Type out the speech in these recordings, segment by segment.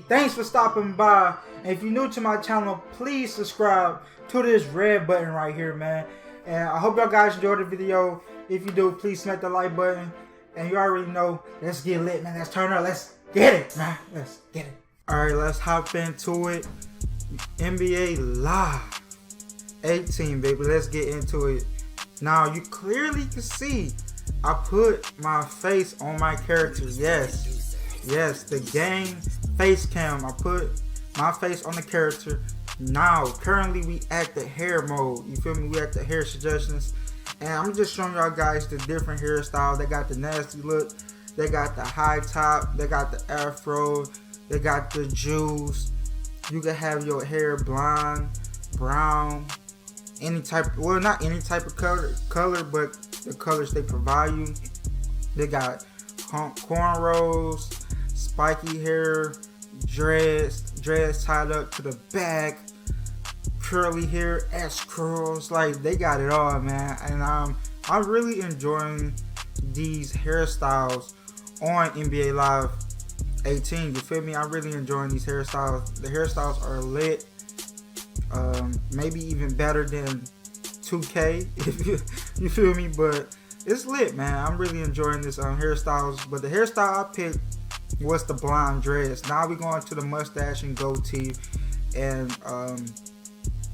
thanks for stopping by. And if you're new to my channel, please subscribe to this red button right here, man. And I hope y'all guys enjoyed the video. If you do, please smack the like button. And you already know, let's get lit, man. Let's turn up. Let's get it, man. Let's get it. Alright, let's hop into it. NBA Live 18, baby. Let's get into it. Now, you clearly can see I put my face on my character. Yes, the game face cam. I put my face on the character. Now, currently we at the hair mode. You feel me? We at the hair suggestions. And I'm just showing y'all guys the different hairstyles. They got the nasty look. They got the high top. They got the afro. They got the juice. You can have your hair blonde, brown, any type, well, not any type of color, but the colors they provide you. They got cornrows, spiky hair, dreads tied up to the back, curly hair, S curls. Like, they got it all, man. And I'm really enjoying these hairstyles on NBA Live 18. You feel me? I'm really enjoying these hairstyles. The hairstyles are lit. Maybe even better than 2K, if you feel me, but it's lit, man. I'm really enjoying this hairstyles. But the hairstyle I picked was the blonde dreads. Now we're going to the mustache and goatee, and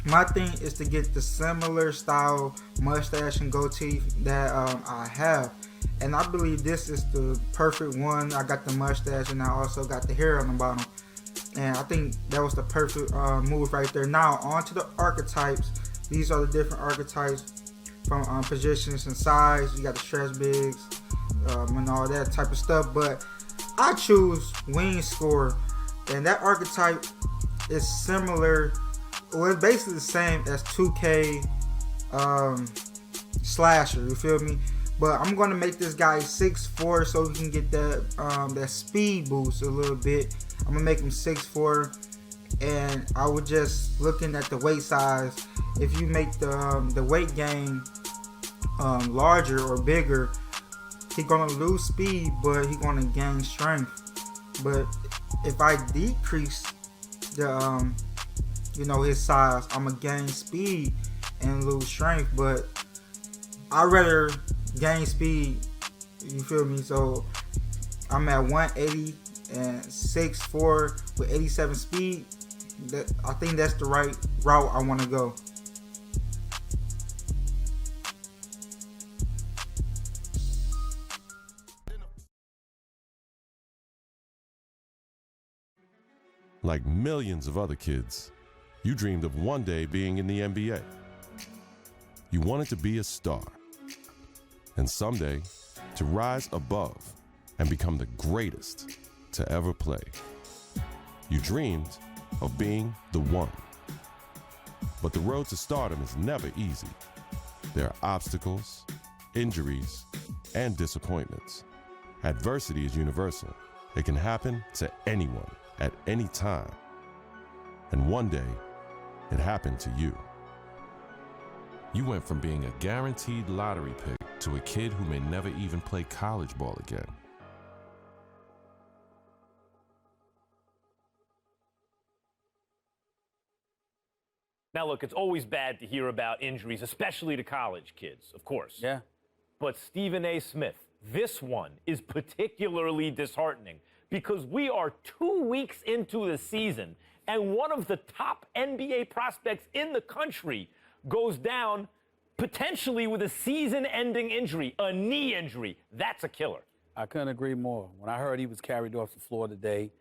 my thing is to get the similar style mustache and goatee that I have, and I believe this is the perfect one. I got the mustache and I also got the hair on the bottom. And I think that was the perfect move right there. Now, on to the archetypes. These are the different archetypes from positions and size. You got the stretch bigs and all that type of stuff. But I choose wing scorer. And that archetype is similar. Well, it's basically the same as 2K slasher. You feel me? But I'm going to make this guy 6'4" so he can get that speed boost a little bit. I'm gonna make him 6'4", and I was just looking at the weight size. If you make the weight gain larger or bigger, he's gonna lose speed, but he's gonna gain strength. But if I decrease the his size, I'm gonna gain speed and lose strength. But I'd rather gain speed. You feel me? So I'm at 180. And 6'4" with 87 speed. I think that's the right route I want to go. Like millions of other kids, you dreamed of one day being in the NBA. You wanted to be a star, and someday to rise above and become the greatest to ever play. You dreamed of being the one. But the road to stardom is never easy. There are obstacles, injuries, and disappointments. Adversity is universal. It can happen to anyone at any time. And one day, it happened to you. You went from being a guaranteed lottery pick to a kid who may never even play college ball again. Now, look, it's always bad to hear about injuries, especially to college kids, of course. Yeah. But Stephen A. Smith, this one is particularly disheartening because we are 2 weeks into the season and one of the top NBA prospects in the country goes down potentially with a season-ending injury, a knee injury. That's a killer. I couldn't agree more. When I heard he was carried off the floor today,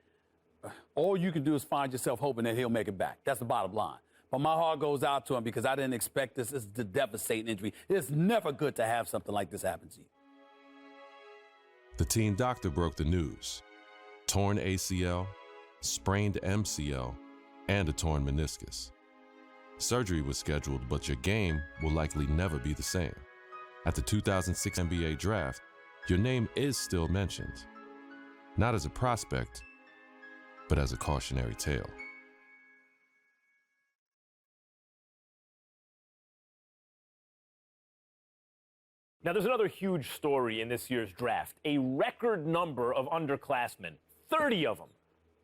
all you can do is find yourself hoping that he'll make it back. That's the bottom line. But my heart goes out to him because I didn't expect this. This is a devastating injury. It's never good to have something like this happen to you. The team doctor broke the news. Torn ACL, sprained MCL, and a torn meniscus. Surgery was scheduled, but your game will likely never be the same. At the 2006 NBA draft, your name is still mentioned. Not as a prospect, but as a cautionary tale. Now, there's another huge story in this year's draft. A record number of underclassmen, 30 of them,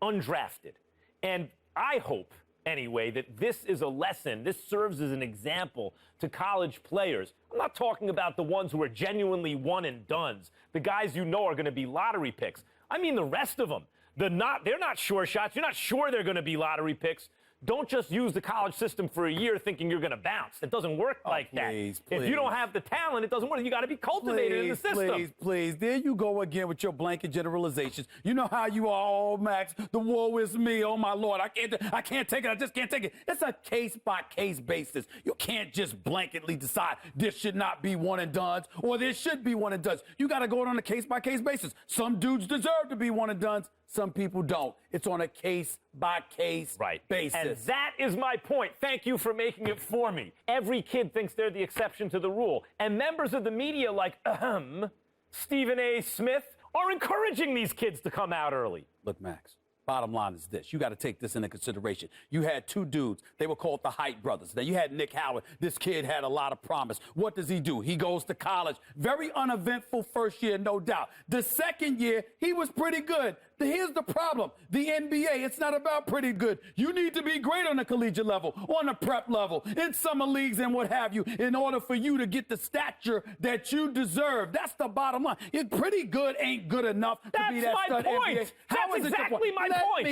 undrafted. And I hope, anyway, that this is a lesson. This serves as an example to college players. I'm not talking about the ones who are genuinely one and dones, the guys you know are going to be lottery picks. I mean the rest of them. They're not sure shots. You're not sure they're going to be lottery picks. Don't just use the college system for a year thinking you're going to bounce. It doesn't work like that. If you don't have the talent, it doesn't work. You got to be cultivated in the system. Please. There you go again with your blanket generalizations. You know how you are, oh, Max, the woe is me. Oh, my Lord, I can't take it. I just can't take it. It's a case-by-case basis. You can't just blanketly decide this should not be one and dones or this should be one and dones. You got to go on a case-by-case basis. Some dudes deserve to be one and dones. Some people don't. It's on a case-by-case basis. And that is my point. Thank you for making it for me. Every kid thinks they're the exception to the rule. And members of the media like, Stephen A. Smith, are encouraging these kids to come out early. Look, Max, bottom line is this. You got to take this into consideration. You had two dudes. They were called the Hype Brothers. Now, you had Nick Howard. This kid had a lot of promise. What does he do? He goes to college. Very uneventful first year, no doubt. The second year, he was pretty good. Here's the problem. The NBA, it's not about pretty good. You need to be great on the collegiate level, on the prep level, in summer leagues and what have you, in order for you to get the stature that you deserve. That's the bottom line. Pretty good ain't good enough to be that stud NBA. That's exactly my point.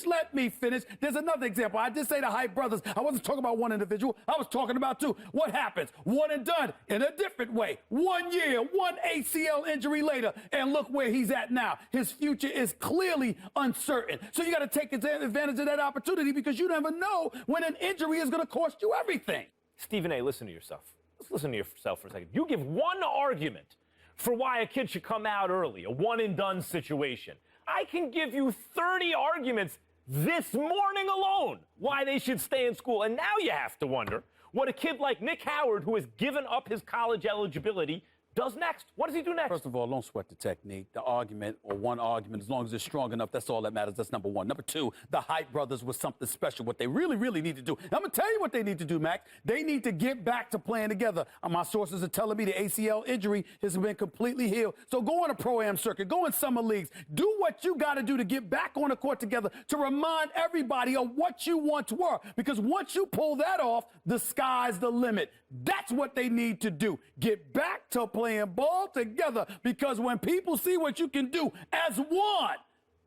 Let me finish. There's another example. I did say the Hype Brothers. I wasn't talking about one individual. I was talking about two. What happens? One and done in a different way. 1 year, one ACL injury later, and look where he's at now. His future is clearly uncertain. So you got to take advantage of that opportunity because you never know when an injury is going to cost you everything. Stephen A., listen to yourself. Let's listen to yourself for a second. You give one argument for why a kid should come out early, a one-and-done situation. I can give you 30 arguments this morning alone why they should stay in school. And now you have to wonder what a kid like Nick Howard, who has given up his college eligibility, does next. What does he do next? First of all, don't sweat the technique. The argument, or one argument, as long as it's strong enough, that's all that matters. That's number one. Number two, the Hype Brothers was something special. What they really, really need to do. I'm going to tell you what they need to do, Max. They need to get back to playing together. My sources are telling me the ACL injury has been completely healed. So go on a pro-am circuit. Go in summer leagues. Do what you got to do to get back on the court together to remind everybody of what you once were. Because once you pull that off, the sky's the limit. That's what they need to do. Get back to playing ball together, because when people see what you can do as one,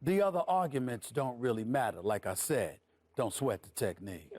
the other arguments don't really matter. Like I said, don't sweat the technique.